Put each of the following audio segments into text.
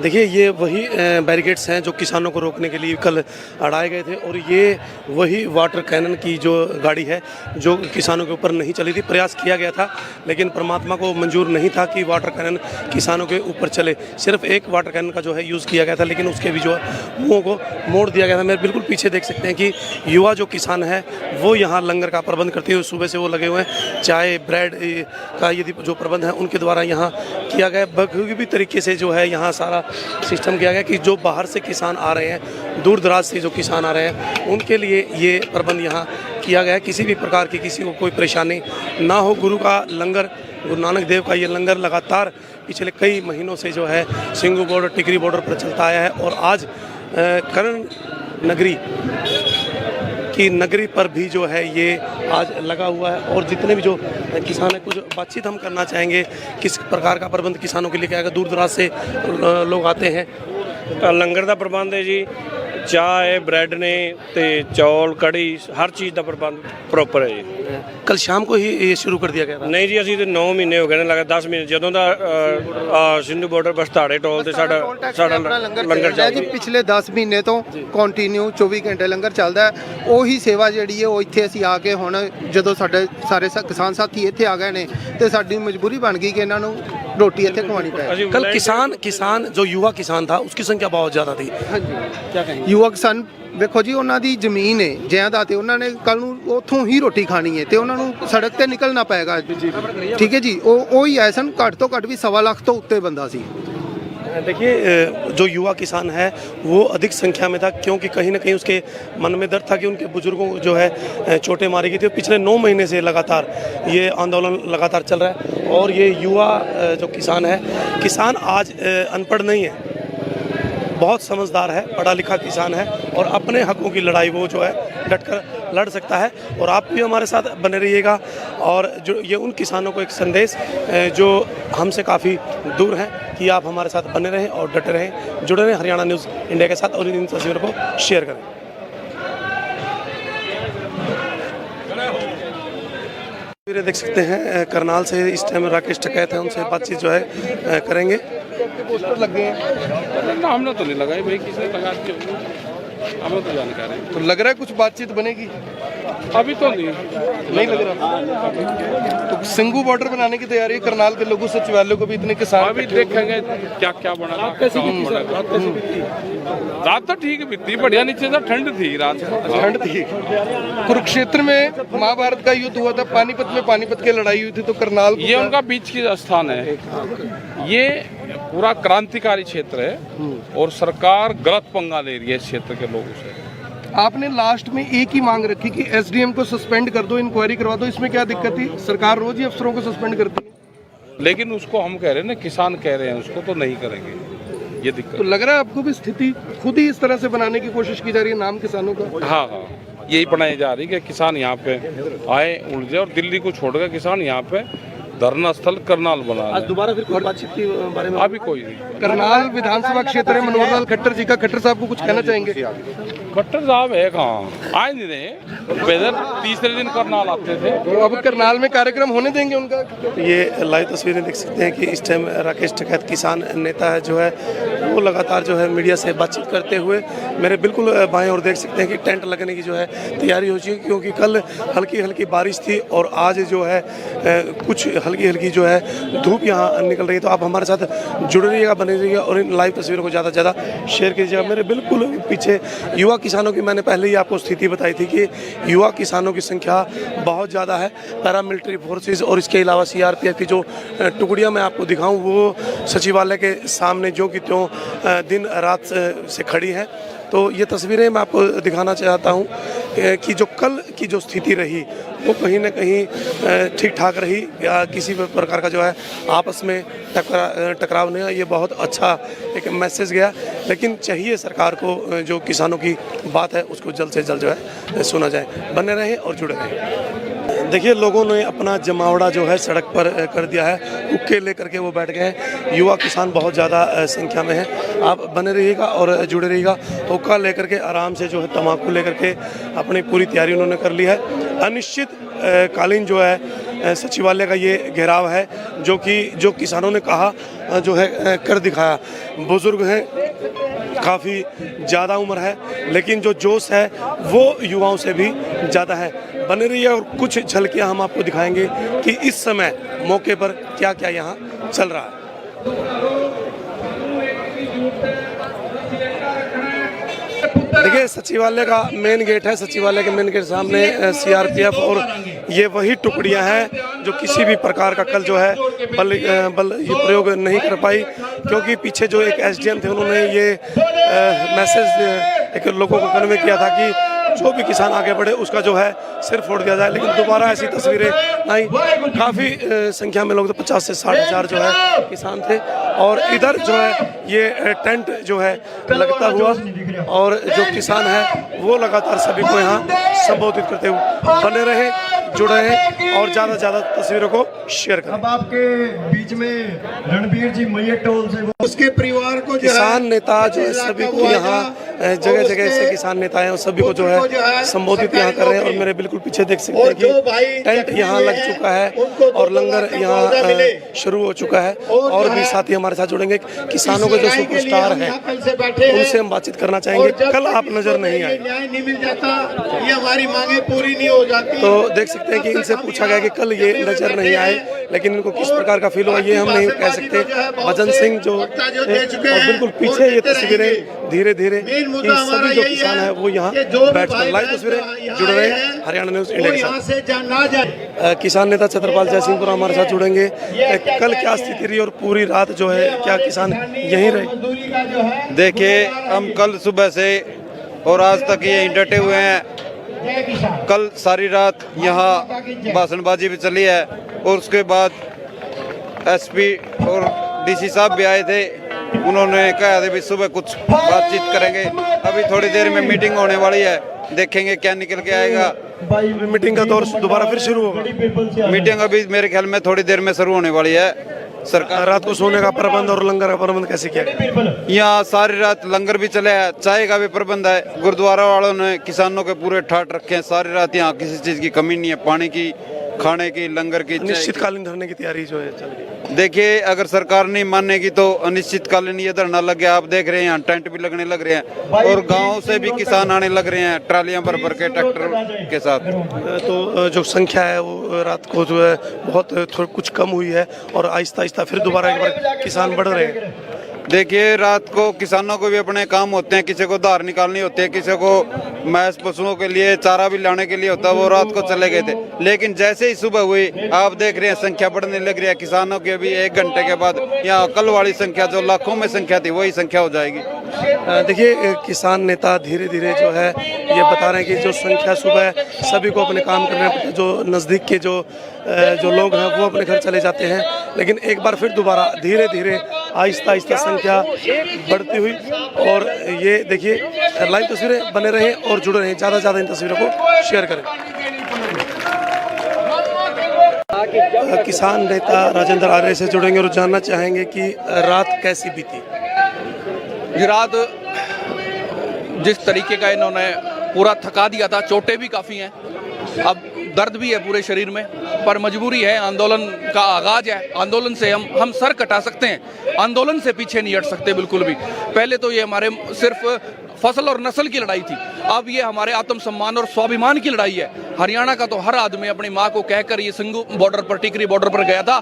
देखिए, ये वही बैरिकेड्स हैं जो किसानों को रोकने के लिए कल अड़ाए गए थे, और ये वही वाटर कैनन की जो गाड़ी है जो किसानों के ऊपर नहीं चली थी। प्रयास किया गया था, लेकिन परमात्मा को मंजूर नहीं था कि वाटर कैनन किसानों के ऊपर चले। सिर्फ एक वाटर कैनन का जो है यूज़ किया गया था, लेकिन उसके भी जो है मुँहों को मोड़ दिया गया था। मेरे बिल्कुल पीछे देख सकते हैं कि युवा जो किसान है वो यहाँ लंगर का प्रबंध करते हुए सुबह से वो लगे हुए हैं। चाय ब्रेड का यदि जो प्रबंध है उनके द्वारा यहाँ किया गया। बखूबी भी तरीके से जो है यहाँ सारा सिस्टम किया गया कि जो बाहर से किसान आ रहे हैं, दूर दराज से जो किसान आ रहे हैं, उनके लिए ये प्रबंध यहाँ किया गया है। किसी भी प्रकार की किसी को कोई परेशानी ना हो। गुरु का लंगर, गुरु नानक देव का ये लंगर लगातार पिछले कई महीनों से जो है सिंघू बॉर्डर, टिकरी बॉर्डर पर चलता आया है, और आज कर्ण नगरी की नगरी पर भी जो है ये आज लगा हुआ है। और जितने भी जो किसान हैं, कुछ बातचीत हम करना चाहेंगे, किस प्रकार का प्रबंध किसानों के लिए किया गया। दूर दराज से लोग आते हैं। लंगर का प्रबंध है जी, चाय ब्रेड ने ते चौल कड़ी हर चीज़ का प्रबंध प्रॉपर है जी। कल शाम को ही ये शुरू कर दिया गया था। नहीं जी, ਅਸੀਂ ਤੇ 9 ਮਹੀਨੇ ਹੋ ਗਏ ਨੇ, ਲਗਾ 10 ਮਹੀਨੇ ਜਦੋਂ ਦਾ ਸਿੰਧੂ ਬਾਰਡਰ ਬਸਤਾੜੇ ਟੋਲ ਤੇ ਸਾਡਾ ਲੰਗਰ ਚੱਲਦਾ ਜੀ। ਪਿਛਲੇ 10 ਮਹੀਨੇ ਤੋਂ ਕੰਟੀਨਿਊ 24 ਘੰਟੇ ਲੰਗਰ ਚੱਲਦਾ ਹੈ। ਉਹੀ ਸੇਵਾ ਜਿਹੜੀ ਹੈ ਉਹ ਇੱਥੇ ਅਸੀਂ ਆ ਕੇ ਹੁਣ ਜਦੋਂ ਸਾਡੇ ਸਾਰੇ ਕਿਸਾਨ ਸਾਥੀ ਇੱਥੇ ਆ ਗਏ ਨੇ ਤੇ ਸਾਡੀ ਮਜਬੂਰੀ ਬਣ ਗਈ ਕਿ ਇਹਨਾਂ ਨੂੰ रोटी ਇੱਥੇ ਖਵਾਉਣੀ ਪਏ। कल किसान जो युवा किसान था उसकी संख्या बहुत ज़्यादा थी। हाँ जी, क्या कहेंगे? युवा किसान ਵੇਖੋ ਜੀ, ਉਹਨਾਂ ਦੀ ਜ਼ਮੀਨ ਹੈ ਜਾਇਦਾਦ, ਉਹਨਾਂ ਨੇ ਕੱਲ ਨੂੰ ਉੱਥੋਂ ਹੀ ਰੋਟੀ ਖਾਣੀ ਹੈ ਤੇ ਉਹਨਾਂ ਨੂੰ ਸੜਕ ਤੇ ਨਿਕਲਣਾ ਪਏਗਾ। ਠੀਕ ਹੈ ਜੀ, ਉਹ ਹੀ ਐ ਸਨ, ਘੱਟ ਤੋਂ ਘੱਟ ਵੀ 1.25 ਲੱਖ ਤੋਂ ਉੱਤੇ ਬੰਦਾ ਸੀ। देखिए, जो युवा किसान है वो अधिक संख्या में था, क्योंकि कहीं ना कहीं उसके मन में डर था कि उनके बुजुर्गों को जो है चोटें मारी गई थी। पिछले 9 महीने से लगातार ये आंदोलन लगातार चल रहा है, और ये युवा जो किसान है, किसान आज अनपढ़ नहीं है, बहुत समझदार है, पढ़ा लिखा किसान है, और अपने हकों की लड़ाई वो जो है डटकर लड़ सकता है। और आप भी हमारे साथ बने रहिएगा, और जो ये उन किसानों को एक संदेश जो हमसे काफ़ी दूर हैं कि आप हमारे साथ बने रहें और डटे रहें, जुड़े रहें हरियाणा न्यूज़ इंडिया के साथ, और इन तस्वीरों को शेयर करें। तस्वीरें देख सकते हैं करनाल से, इस टाइम राकेश टकैत हैं, उनसे बातचीत जो है करेंगे। पोस्टर लग गए हैं ना, हमने तो नहीं लगाई भाई, किसने लगा दी होगी, हमें तो जानकारी। तो लग रहा है कुछ बातचीत बनेगी? अभी तो नहीं लग रहा। तो सिंघू बॉर्डर बनाने की तैयारी, करनाल के लघु सचिवालय को भी इतने किसान अभी देखेंगे क्या क्या बना। रात तो ठीक बीती, बढ़िया, नीचे तो ठंड थी, रात ठंड थी। कुरुक्षेत्र में महाभारत का युद्ध हुआ था, पानीपत में पानीपत की लड़ाई हुई थी, तो करनाल ये उनका बीच की स्थान है। ये पूरा क्रांतिकारी क्षेत्र है और सरकार गलत पंगा ले रही है इस क्षेत्र के लोगों से। आपने लास्ट में एक ही मांग रखी कि एसडीएम को सस्पेंड कर दो, इंक्वायरी करवा दो। इसमें क्या दिक्कत थी? सरकार रोज ही अफसरों को सस्पेंड करती है। लेकिन उसको हम कह रहे हैं ना, किसान कह रहे हैं उसको, तो नहीं करेंगे, ये दिक्कत। तो लग रहा है आपको भी स्थिति खुद ही इस तरह से बनाने की कोशिश की जा रही है, नाम किसानों का। हाँ, यही बनाई जा रही है कि किसान यहाँ पे आए, उलझे, और दिल्ली को छोड़कर किसान यहाँ पे धरना स्थल करनाल बना। आज दोबारा फिर बातचीत के बारे में अभी कोई नहीं। करनाल विधानसभा क्षेत्र है, मनोहर लाल खट्टर जी का। खट्टर साहब को कुछ कहना चाहेंगे? खट्टर साहब है कहाँ, आए नहीं रहे, पैदल तीसरे दिन करनाल आते थे। तो अब करनाल में कार्यक्रम होने देंगे उनका? ये लाइव तस्वीरें देख सकते हैं कि इस टाइम राकेश टकैत किसान नेता है जो है वो लगातार जो है मीडिया से बातचीत करते हुए मेरे बिल्कुल बाएं और देख सकते हैं कि टेंट लगने की जो है तैयारी हो चुकी है, क्योंकि कल हल्की हल्की बारिश थी और आज जो है कुछ हल्की हल्की जो है धूप यहाँ निकल रही है। तो आप हमारे साथ जुड़े रहिएगा, बने रहिएगा, और इन लाइव तस्वीरों को ज़्यादा से ज़्यादा शेयर कीजिएगा। मेरे बिल्कुल पीछे युवा किसानों की मैंने पहले ही आपको स्थिति बताई थी कि युवा किसानों की संख्या बहुत ज़्यादा है। पैरामिलिट्री फोर्सेस और इसके अलावा सीआरपीएफ की जो टुकड़ियां मैं आपको दिखाऊं वो सचिवालय के सामने जो कि त्यों दिन रात से खड़ी हैं। तो ये तस्वीरें मैं आपको दिखाना चाहता हूँ कि जो कल की जो स्थिति रही वो कहीं ना कहीं ठीक ठाक रही, या किसी भी प्रकार का जो है आपस में टकराव नहीं। ये बहुत अच्छा एक मैसेज गया, लेकिन चाहिए सरकार को जो किसानों की बात है उसको जल्द से जल्द जो है सुना जाए। बने रहें और जुड़े रहें। देखिए, लोगों ने अपना जमावड़ा जो है सड़क पर कर दिया है, हुक्के लेकर के वो बैठ गए हैं। युवा किसान बहुत ज़्यादा संख्या में है। आप बने रहिएगा और जुड़े रहिएगा। हुक्का लेकर के आराम से जो है तम्बाकू लेकर के अपनी पूरी तैयारी उन्होंने कर ली है। अनिश्चित कालीन जो है सचिवालय का ये घेराव है, जो किसानों ने कहा जो है कर दिखाया। बुजुर्ग हैं, काफ़ी ज़्यादा उम्र है, लेकिन जो जोश है वो युवाओं से भी ज़्यादा है। बने रहिए और कुछ झलकियाँ हम आपको दिखाएंगे कि इस समय मौके पर क्या क्या यहाँ चल रहा है। देखिए, सचिवालय का मेन गेट है। सचिवालय के मेन गेट सामने सीआरपीएफ और ये वही टुकड़ियां हैं जो किसी भी प्रकार का कल जो है बल ये प्रयोग नहीं कर पाई, क्योंकि पीछे जो एक एसडीएम थे उन्होंने ये मैसेज एक लोगों को कन्वे किया था कि जो भी किसान आगे बढ़े उसका जो है सिर फोड़ दिया जाए। लेकिन दोबारा ऐसी तस्वीरें आई। काफ़ी संख्या में लोग, तो 50 से 60 हज़ार जो है किसान थे, और इधर जो है ये टेंट जो है लगता हुआ, और जो किसान है वो लगातार सभी को यहाँ संबोधित करते हुए। बने रहे, जुड़े रहें और ज़्यादा से ज़्यादा तस्वीरों को शेयर करें। अब आपके बीच में रणबीर जी मैयट टोल से उसके परिवार को किसान नेता जो है सभी को यहाँ जगह जगह से किसान नेता हैं, सभी को जो है संबोधित यहाँ कर रहे हैं। और मेरे बिल्कुल पीछे देख सकते हैं कि टेंट यहाँ लग चुका है और लंगर यहाँ शुरू हो चुका है। और भी साथी हमारे साथ जुड़ेंगे, किसानों के जो सुपरस्टार हैं उनसे हम बातचीत करना चाहेंगे। कल आप नजर नहीं आए, न्याय नहीं मिल जाता, ये हमारी मांगे पूरी नहीं हो जाती। तो देख सकते हैं कि इनसे पूछा गया कि कल ये नजर नहीं आए, लेकिन इनको किस प्रकार का फील हुआ ये हम नहीं कह सकते। भजन सिंह जो और बिल्कुल पीछे ये तस्वीरें धीरे धीरे सभी जो किसान है वो यहाँ बैठकर लाइव तस्वीरें जुड़ रहे हैं हरियाणा न्यूज इंडिया के साथ। किसान नेता छतरपाल जयसिंहपुरा हमारे साथ जुड़ेंगे। कल क्या स्थिति रही और पूरी रात जो है क्या किसान यहीं रहे? देखिए, हम कल सुबह से और आज तक यहीं डटे हुए हैं। कल सारी रात यहाँ भाषणबाजी भी चली है, और उसके बाद एसपी और डीसी साहब भी आए थे। उन्होंने कहा था भी सुबह कुछ बातचीत करेंगे। अभी थोड़ी देर में मीटिंग होने वाली है, देखेंगे क्या निकल के आएगा। मीटिंग का दौर दोबारा फिर शुरू होगा। मीटिंग अभी मेरे ख्याल में थोड़ी देर में शुरू होने वाली है। सरकार रात को सोने का प्रबंध और लंगर का प्रबंध कैसे किया गया? यहाँ सारी रात लंगर भी चले है, चाय का भी प्रबंध है। गुरुद्वारा वालों ने किसानों के पूरे ठाट रखे हैं। सारी रात यहाँ किसी चीज की कमी नहीं है, पानी की, खाने की, लंगर की। अनिश्चितकालीन धरने की तैयारी जो है चल रही है। देखिए, अगर सरकार नहीं मानेगी तो अनिश्चितकालीन ये धरना लग गया। आप देख रहे हैं यहाँ टेंट भी लगने लग रहे हैं, और गाँव से भी किसान आने लग रहे हैं ट्रालियां भर भर के ट्रैक्टर के साथ। तो जो संख्या है वो रात को जो है बहुत कुछ कम हुई है, और आहिस्ता आहिस्ता फिर दोबारा एक बार किसान बढ़ रहे हैं। देखिए, रात को किसानों को भी अपने काम होते हैं, किसी को धार निकालनी होती है, किसी को मैस पशुओं के लिए चारा भी लाने के लिए होता है, वो रात को चले गए थे। लेकिन जैसे ही सुबह हुई, आप देख रहे हैं संख्या बढ़ने लग रही है किसानों की। अभी 1 घंटे के बाद यहाँ कल वाली संख्या जो लाखों में संख्या थी वही संख्या हो जाएगी। देखिए, किसान नेता धीरे धीरे जो है ये बता रहे हैं कि जो संख्या सुबह सभी को अपने काम करने पड़ते हैं। जो नज़दीक के जो लोग हैं वो अपने घर चले जाते हैं, लेकिन एक बार फिर दोबारा धीरे धीरे आहिस्ता आहिस्ता संख्या बढ़ती हुई। और ये देखिए लाइव तस्वीरें बने रहें और जुड़े रहें, ज़्यादा से ज़्यादा इन तस्वीरों को शेयर करें। किसान नेता राजेंद्र आर्य से जुड़ेंगे और जानना चाहेंगे कि रात कैसी बीती। ये रात जिस तरीके का इन्होंने पूरा थका दिया था, चोटें भी काफ़ी हैं, अब दर्द भी है पूरे शरीर में, पर मजबूरी है। आंदोलन का आगाज है, आंदोलन से हम सर कटा सकते हैं, आंदोलन से पीछे नहीं हट सकते बिल्कुल भी। पहले तो ये हमारे सिर्फ फसल और नस्ल की लड़ाई थी, अब ये हमारे आत्मसम्मान और स्वाभिमान की लड़ाई है। हरियाणा का तो हर आदमी अपनी माँ को कहकर ये सिंगू बॉर्डर पर, टिकरी बॉर्डर पर गया था।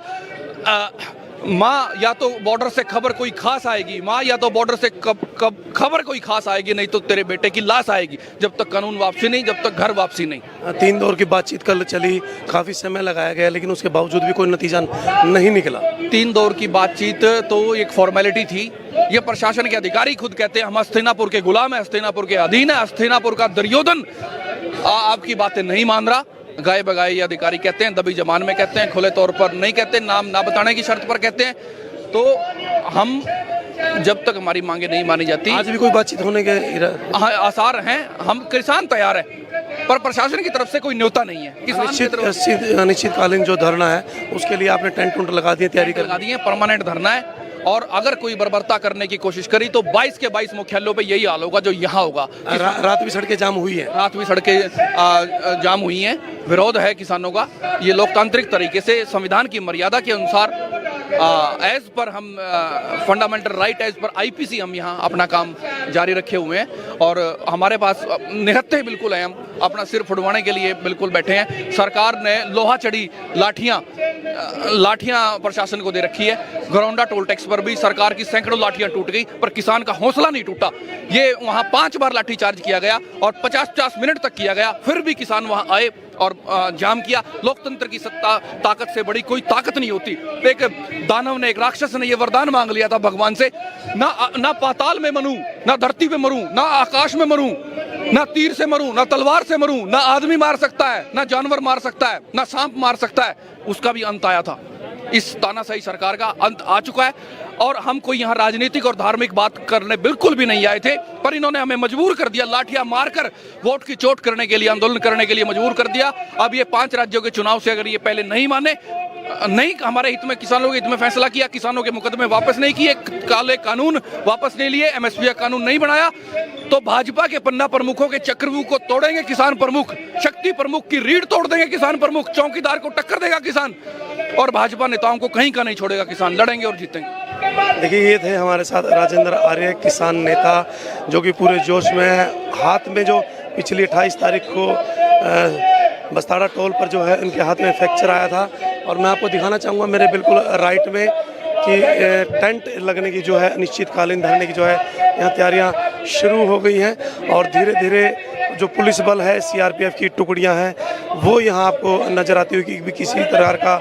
माँ या तो बॉर्डर से खबर कोई खास आएगी, माँ या तो बॉर्डर से खबर कोई खास आएगी, नहीं तो तेरे बेटे की लाश आएगी। जब तक कानून वापसी नहीं, जब तक घर वापसी नहीं। 3 दौर की बातचीत कल चली, काफ़ी समय लगाया गया, लेकिन उसके बावजूद भी कोई नतीजा नहीं निकला। 3 दौर की बातचीत तो एक फॉर्मेलिटी थी। ये प्रशासन के अधिकारी खुद कहते हैं हम हस्तिनापुर के गुलाम हैं, हस्तिनापुर के अधीन है, हस्तिनापुर का दुर्योधन आपकी बातें नहीं मान रहा। गाय बगाए ये अधिकारी कहते हैं, दबी जबान में कहते हैं, खुले तौर पर नहीं कहते, नाम ना बताने की शर्त पर कहते हैं। तो हम जब तक हमारी मांगे नहीं मानी जाती, आज भी कोई बातचीत होने के आसार हैं। हम किसान तैयार हैं, पर प्रशासन की तरफ से कोई न्योता नहीं है। अनिश्चितकालीन जो धरना है उसके लिए आपने टेंट उंट लगा दिए, तैयारी कर लगा दी है, परमानेंट धरना है। और अगर कोई बर्बरता करने की कोशिश करी तो 22 के 22 मुख्यालयों पे यही हाल होगा जो यहाँ होगा। रात भी सड़कें जाम हुई है, रात भी सड़कें जाम हुई हैं। विरोध है किसानों का। ये लोकतांत्रिक तरीके से संविधान की मर्यादा के अनुसार एज पर हम फंडामेंटल राइट एज पर आईपीसी हम यहाँ अपना काम जारी रखे हुए हैं और हमारे पास निहत्थे बिल्कुल हैं। हम अपना सिर फुड़वाने के लिए बिल्कुल बैठे हैं। सरकार ने लोहा चढ़ी लाठियां प्रशासन को दे रखी है। घरौंडा टोल टैक्स पर भी सरकार की सैकड़ों लाठियां टूट गई पर किसान का हौसला नहीं टूटा। ये वहां 5 बार लाठी चार्ज किया गया और 50-50 मिनट तक किया गया, फिर भी किसान वहां आए और जाम किया। लोकतंत्र की सत्ता ताकत से बड़ी कोई ताकत नहीं होती। एक दानव ने, एक राक्षस ने ये वरदान मांग लिया था भगवान से, ना पाताल में मरूं, ना धरती पे मरूं, ना आकाश में मरूं, ना तीर से मरूं, ना तलवार से मरूं, ना आदमी मार सकता है, ना जानवर मार सकता है, ना सांप मार सकता है। उसका भी अंत आया था। इस तानाशाही सरकार का अंत आ चुका है और हम कोई यहाँ राजनीतिक और धार्मिक बात करने बिल्कुल भी नहीं आए थे, पर इन्होंने हमें मजबूर कर दिया। लाठियां मारकर वोट की चोट करने के लिए, आंदोलन करने के लिए मजबूर कर दिया। अब ये 5 राज्यों के चुनाव से अगर ये पहले नहीं माने, नहीं हमारे हित में, किसानों के हित में फैसला किया, किसानों के मुकदमे वापस नहीं किए, काले कानून वापस नहीं लिए, एमएसपी का कानून नहीं बनाया, तो भाजपा के पन्ना प्रमुखों के चक्रव्यूह को तोड़ेंगे किसान प्रमुख। शक्ति प्रमुख की रीढ़ तोड़ देंगे किसान प्रमुख। चौकीदार को टक्कर देगा किसान और भाजपा नेताओं को कहीं का नहीं छोड़ेगा किसान। लड़ेंगे और जीतेंगे। देखिए, ये थे हमारे साथ राजेंद्र आर्य, किसान नेता, जो कि पूरे जोश में है। हाथ में जो पिछली 28 तारीख को बस्ताड़ा टोल पर जो है इनके हाथ में फ्रैक्चर आया था और मैं आपको दिखाना चाहूँगा मेरे बिल्कुल राइट में कि टेंट लगने की जो है, अनिश्चितकालीन धरने की जो है यहाँ तैयारियाँ शुरू हो गई हैं और धीरे धीरे जो पुलिस बल है, सीआरपीएफ की टुकड़ियाँ हैं, वो यहाँ आपको नज़र आती हुई कि भी किसी प्रकार का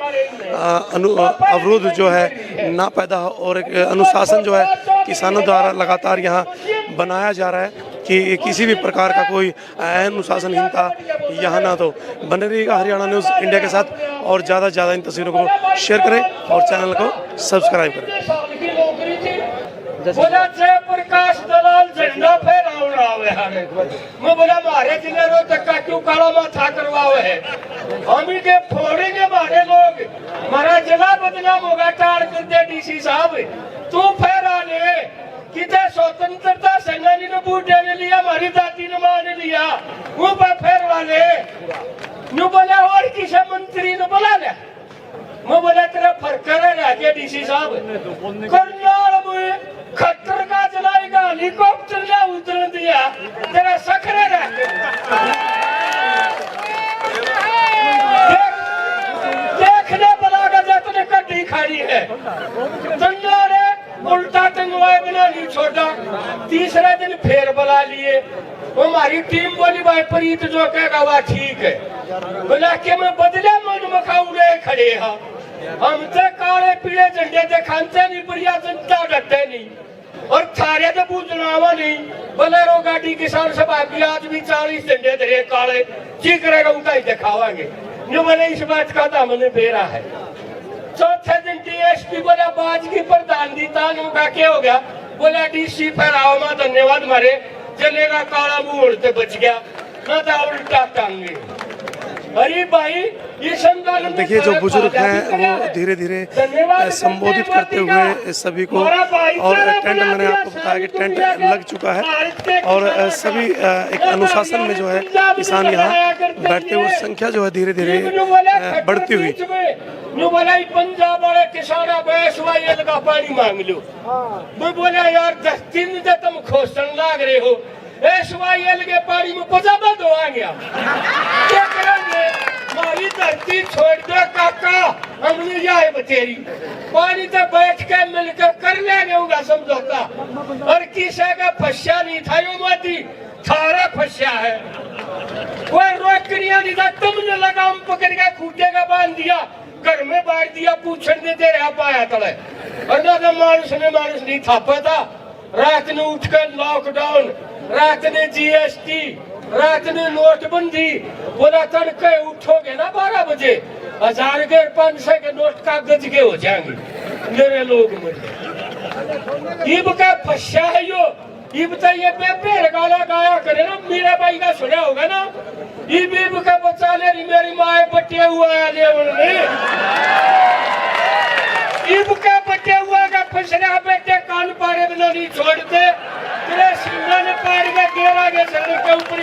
अवरोध जो है ना पैदा हो और एक अनुशासन जो है किसानों द्वारा लगातार यहाँ बनाया जा रहा है कि किसी भी प्रकार का कोई अनुशासनहीनता यहाँ ना तो। बने रहिएगा हरियाणा न्यूज़ इंडिया के साथ और ज़्यादा से ज़्यादा इन तस्वीरों को शेयर करें और चैनल को सब्सक्राइब करें। प्रकाश दलाल झंडा फहरावे मैं बोला मारे जिले रो तक क्यों काला माथा करवावे है, हम ही के फोड़ेंगे मारे लोग, हमारा जिला बदनाम होगा। टाड़ कर दे डीसी साहब, तू फहरा ले कितने स्वतंत्रता सेनानी ने बूढ़े ने लिया, हमारी दादी ने माँ ने लिया, वो पर फहरवा ले। नु बोला और किसी मंत्री ने बोला ले, मैं बोला तेरा फर्क है डीसी साहब, करनाल में खट्टर का चलाएगा, हेलीकॉप्टर ने उतर दिया, तेरा सखरे रह देखने बना का जतने कड्डी खाई है। तंगा ने उल्टा टंगवाए बिना नहीं छोड़ा। तीसरे दिन फिर बुला लिए, हमारी टीम बोली भाई प्रीत जो कहेगा वह ठीक है। बोला कि मैं बदले मन मखाऊंगे खड़े हैं, हम तो काले पीले झंडे दिखाते नहीं, बढ़िया जनता डरते नहीं और थारे तो पूछनावा नहीं। बोलेरो गाड़ी किसान सभा की आज भी 40 झंडे धरे काले, जी करेगा उनका ही दिखावांगे। जो मैंने इस बात का था मैंने बेरा है। चौथे दिन डीएसपी बोला बाज की प्रधान दी तान का क्या हो गया, बोला डीसी फहराओ मां धन्यवाद मारे, चलेगा काला मुंह उड़ते बच गया ना था उल्टा टांगे। अरे भाई देखिए, जो बुजुर्ग हैं वो धीरे धीरे संबोधित करते हुए सभी को, और टेंट मैंने आपको बताया कि टेंट लग चुका है और सभी एक अनुशासन में जो है किसान यहाँ बैठते हुए संख्या जो है धीरे धीरे बढ़ती हुई। पंजाब वाले किसान का पानी मांग लो, मैं बोला यार 10 दिन से तुम खोसन लाग रहे हो, एसवाईएल के पानी में पजामा धोआ गया, क्या करेंगे? हमारी धरती छोड़ दो काका, हमने जाए बतेरी पानी तो बैठ के मिलकर कर लेंगे होगा समझौता। और किसी का फस्या नहीं था, यो माती थारा फस्या है, कोई रोकड़िया नहीं था, तुमने लगाम पकड़ के खूटे का बांध दिया, घर में बांट दिया, पूछने दे रहा पाया तले। और ना मानुस ने मानुस नहीं थापा था। रात ने उठकर लॉकडाउन, रात ने जीएसटी, रात ने नोटबंदी, बोला तड़के उठोगे ना 12 बजे 1000 के 500 के नोट कागज के हो जाएंगे मेरे लोग। मुझे इब का फस्या है यो, इब तो ये पेड़ गाला गाया करे ना, मीरा बाई का सुना होगा ना, इब का बच्चा ले मेरी माए बटे हुआ है, इब का बटे हुआ का फसला बेटे कान पाड़े बिना नहीं छोड़ते, तेरे सीना ने पाड़ के गिरा के सर के ऊपर।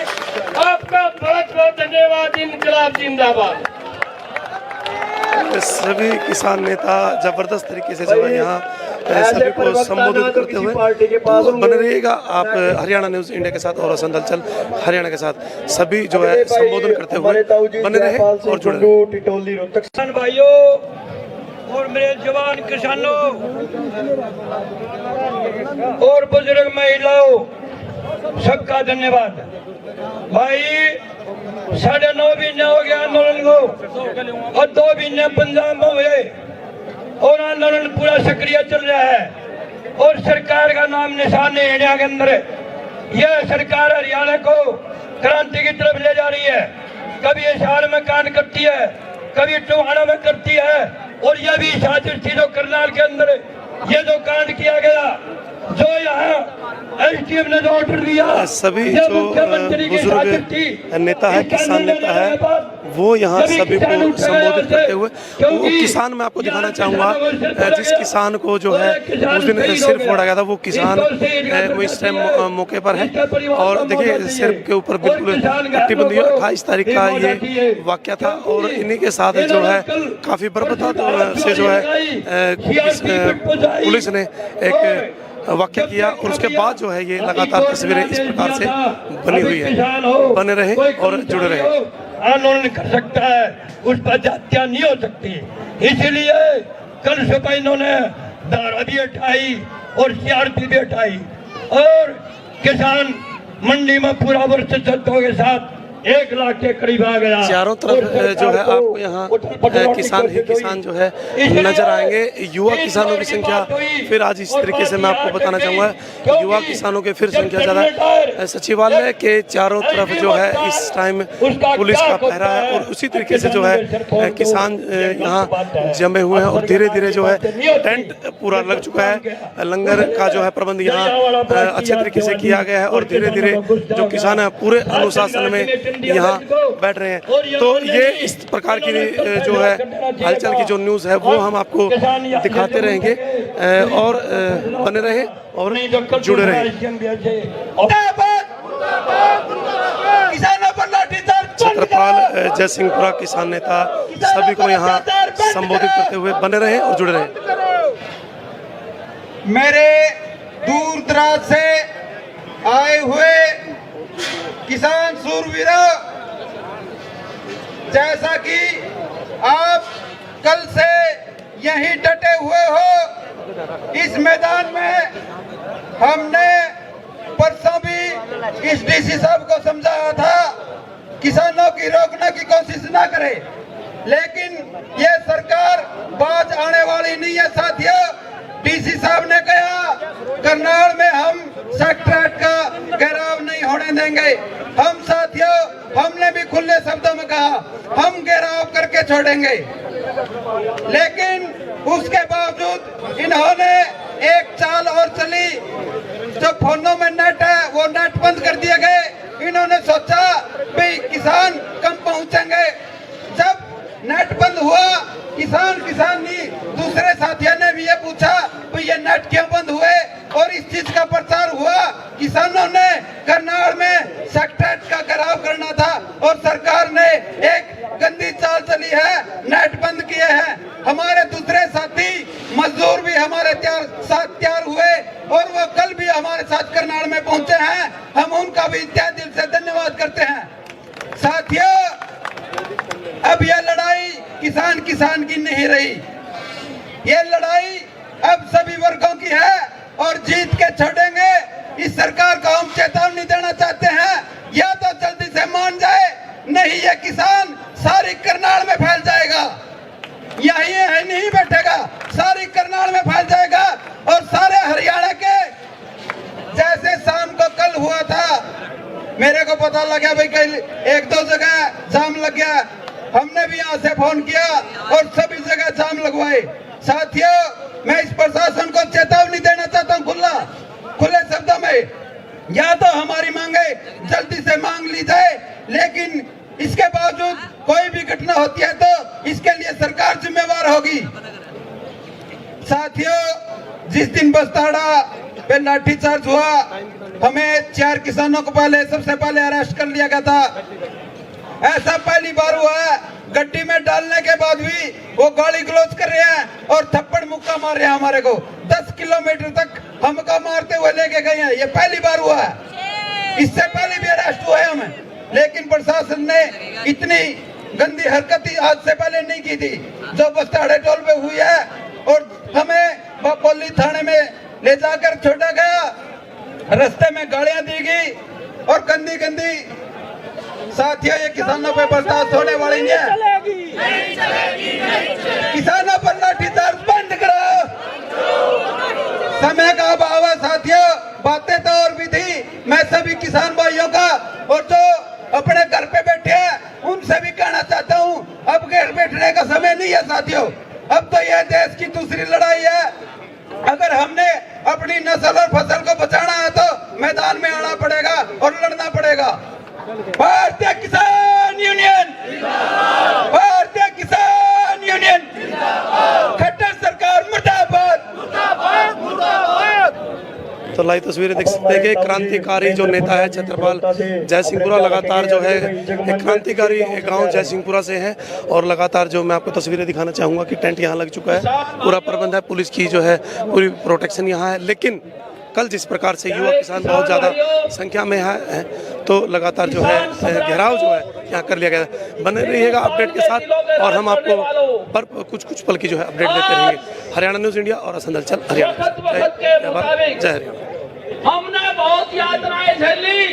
आपका बहुत बहुत धन्यवाद। इनकलाब जिंदाबाद। सभी किसान नेता जबरदस्त तरीके से जो है यहाँ सभी को संबोधित करते हुए, तो बने रहिएगा आप हरियाणा न्यूज़ इंडिया के साथ और रोशन दलचल हरियाणा के साथ। सभी जो है संबोधन करते हुए बने रहे और जुड़े रहे। किसान भाइयों और मेरे जवान किसानों और बुजुर्ग महिलाओं, सबका धन्यवाद। भाई 9.5 महीने हो गया आंदोलन को और 2 महीने पंजाब में हुए और आंदोलन पूरा सक्रिय चल रहा है और सरकार का नाम निशान नहीं हरियाणा के अंदर। यह सरकार हरियाणा को क्रांति की तरफ ले जा रही है। कभी हिसार में कांड करती है, कभी टोहाना में करती है और यह भी साजिश थी जो करनाल के अंदर ये जो कांड किया गया, जो यहाँ एसडीएम ने जो ऑर्डर दिया, सभी जो बुजुर्ग नेता है, किसान नेता है, वो यहाँ सभी को संबोधित करते हुए, वो किसान मैं आपको दिखाना चाहूँगा जिस किसान को जो है उस दिन सिर फोड़ा गया था, वो किसान वो इस टाइम मौके पर है। और देखिए सिर के ऊपर बिल्कुल पट्टी बंदी है। 28 तारीख का ये वाक़या था और इन्हीं के साथ जो है काफ़ी बर्बरता से जो है पुलिस ने एक वाक़या किया और उसके बाद जो है ये लगातार तस्वीरें इस प्रकार से बनी हुई है। बने रहे और जुड़े रहे। आंदोलन कर सकता है, उस पर जातियां नहीं हो सकती। इसीलिए कल सुबह इन्होंने धारा भी उठाई और सीआरपी भी उठाई और किसान मंडी में पूरा वर्ष जद्दों के साथ 1 लाख के करीब आ गया। चारों तरफ जो है आपको यहाँ किसान ही किसान जो है नजर आएंगे। युवा किसानों की संख्या फिर आज इस तरीके से मैं आपको बताना चाहूँगा, युवा किसानों की फिर संख्या ज़्यादा। सचिवालय के चारों तरफ जो है इस टाइम पुलिस का पहरा है और उसी तरीके से जो है किसान यहाँ जमे हुए हैं और धीरे धीरे जो है टेंट पूरा लग चुका है। लंगर का जो है प्रबंध यहाँ अच्छे तरीके से किया गया है और धीरे धीरे जो किसान है पूरे अनुशासन में यहाँ बैठ रहे हैं। तो ये इस प्रकार की जो है हलचल की जो न्यूज़ है वो हम आपको दिखाते रहेंगे और बने रहे और जुड़े रहे। छत्रपाल जयसिंहपुरा किसान नेता सभी को यहाँ संबोधित करते हुए बने रहे और जुड़े रहे। मेरे दूर दराज से आए हुए किसान सूरवीरों, जैसा कि आप कल से यहीं डटे हुए हो, इस मैदान में हमने परसों भी इस डीसी साहब को समझाया था किसानों की रोकने की कोशिश ना करे, लेकिन ये सरकार बाज आने वाली नहीं है साथियों। डीसी साहब ने कहा करनाल में हम सेक्रेटरीट का घेराव नहीं होने देंगे। हम साथियों हमने भी खुले शब्दों में कहा हम घेराव करके छोड़ेंगे, लेकिन उसके बावजूद इन्होंने एक चाल और चली। जो फोनों में नेट है वो नेट बंद कर दिए गए। इन्होंने सोचा भाई किसान कम पहुंचेंगे। जब नेट बंद हुआ किसान नहीं, दूसरे साथियों ने भी ये पूछा भाई ये नेट क्यों बंद हुए और इस चीज का प्रचार हुआ। किसानों ने करनाल में सेक्रेटरीट का घेराव करना था और सरकार ने एक गंदी चाल चली है, नेट बंद किए हैं। हमारे दूसरे साथी मजदूर भी हमारे साथ तैयार हुए और वो कल भी हमारे साथ करनाल में पहुंचे हैं। हम उनका भी तहे दिल से धन्यवाद करते हैं। साथियों अब यह लड़ाई किसान की नहीं रही, ये लड़ाई अब सभी वर्गों की है और जीत के छोड़ेंगे। इस सरकार को हम चेतावनी देना चाहते हैं, या तो जल्दी से मान जाए, नहीं ये किसान सारी करनाल में फैल जाएगा। यही है नहीं बैठेगा, सारी करनाल में फैल जाएगा और सारे हरियाणा के जैसे शाम को कल हुआ था। मेरे को पता लगा भाई कल 1-2 जगह जाम लग गया, हमने भी यहाँ से फोन किया और सभी जगह जाम लगवाए। साथियों मैं इस प्रशासन को चेतावनी देना चाहता हूँ खुले शब्दों में, या तो हमारी मांगे जल्दी से मांग ली जाए, लेकिन इसके बावजूद कोई भी घटना होती है तो इसके लिए सरकार जिम्मेवार होगी। साथियों जिस दिन बस्ताड़ा पे लाठीचार्ज हुआ, हमें 4 किसानों को सबसे पहले अरेस्ट कर लिया गया था। ऐसा पहली बार हुआ है, गड्डी में डालने के बाद भी वो गाली गलौज कर रहे हैं और थप्पड़ मुक्का मार रहे हैं हमारे को। 10 किलोमीटर तक हमको मारते हुए लेके गए हैं, ये पहली बार हुआ है। इससे पहले भी अरेस्ट हुए हमें, लेकिन प्रशासन ने इतनी गंदी हरकत आज से पहले नहीं की थी जो बस्ताड़े टोल पे हुई है। और हमें बापोली थाने में ले जाकर छोड़ा गया, रास्ते में गालियां दी गई और गंदी गंदी। साथियों, ये किसानों पे बर्दाश्त होने वाली नहीं है। किसानों पर लाठीचार्ज बंद करो। समय का अभाव है साथियों, बातें तो और भी थी। मैं सभी किसान भाइयों का और जो अपने घर पे बैठे हैं उनसे भी कहना चाहता हूँ, अब घर बैठने का समय नहीं है साथियों। अब तो यह देश की दूसरी लड़ाई है। अगर हमने अपनी नस्ल और फसल को बचाना है तो मैदान में आना पड़ेगा और लड़ना पड़ेगा। भारतीय किसान यूनियन, भारतीय किसान यूनियन, खट्टर सरकार मुर्दाबाद। तो लाइव तस्वीरें देख सकते हैं कि क्रांतिकारी जो नेता है छत्रपाल जयसिंहपुरा लगातार जो है एक क्रांतिकारी गांव जयसिंहपुरा से है। और लगातार जो मैं आपको तस्वीरें दिखाना चाहूँगा कि टेंट यहाँ लग चुका है, पूरा प्रबंध है, पुलिस की जो है पूरी प्रोटेक्शन यहाँ है। लेकिन कल जिस प्रकार से युवा किसान बहुत ज़्यादा संख्या में है तो लगातार जो है घेराव जो है यहाँ कर लिया गया है। बने रहिएगा अपडेट के साथ और हम आपको पर कुछ पल की जो है अपडेट देते रहेंगे। हरियाणा न्यूज़ इंडिया और असंध हलचल हरियाणा। जय हरियाणा। हमने बहुत यातनाएं झेली।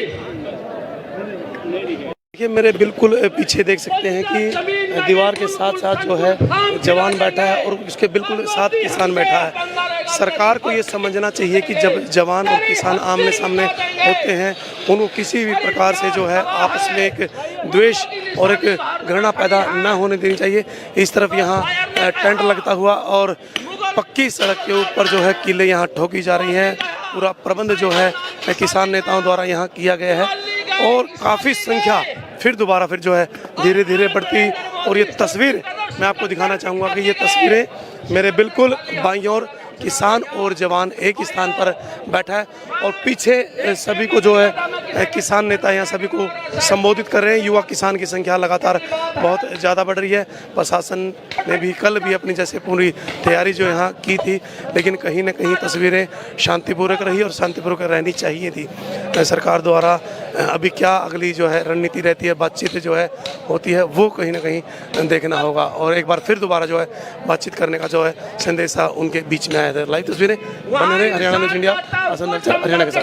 देखिए मेरे बिल्कुल पीछे देख सकते हैं कि दीवार के साथ साथ जो है जवान बैठा है और उसके बिल्कुल साथ किसान बैठा है। सरकार को ये समझना चाहिए कि जब जवान और किसान आमने सामने होते हैं उनको किसी भी प्रकार से जो है आपस में एक द्वेष और एक घृणा पैदा न होने देनी चाहिए। इस तरफ यहाँ टेंट लगता हुआ और पक्की सड़क के ऊपर जो है किले यहाँ ठोकी जा रही हैं। पूरा प्रबंध जो है किसान नेताओं द्वारा यहाँ किया गया है और काफ़ी संख्या फिर दोबारा फिर जो है धीरे धीरे बढ़ती। और ये तस्वीर मैं आपको दिखाना चाहूँगा कि ये तस्वीरें मेरे बिल्कुल बाईं ओर किसान और जवान एक स्थान पर बैठा है और पीछे सभी को जो है किसान नेता यहाँ सभी को संबोधित कर रहे हैं। युवा किसान की संख्या लगातार बहुत ज़्यादा बढ़ रही है। प्रशासन ने भी कल भी अपनी जैसे पूरी तैयारी जो यहाँ की थी, लेकिन कहीं न कहीं तस्वीरें शांतिपूर्वक रही और शांतिपूर्वक रहनी चाहिए थी। सरकार द्वारा अभी क्या अगली जो है रणनीति रहती है, बातचीत जो है होती है, वो कहीं ना कहीं देखना होगा। और एक बार फिर दोबारा जो है बातचीत करने का जो है संदेशा उनके बीच में आया था। लाइव तस्वीरें बने रहे हरियाणा न्यूज़ इंडिया असंध हलचल हरियाणा के साथ।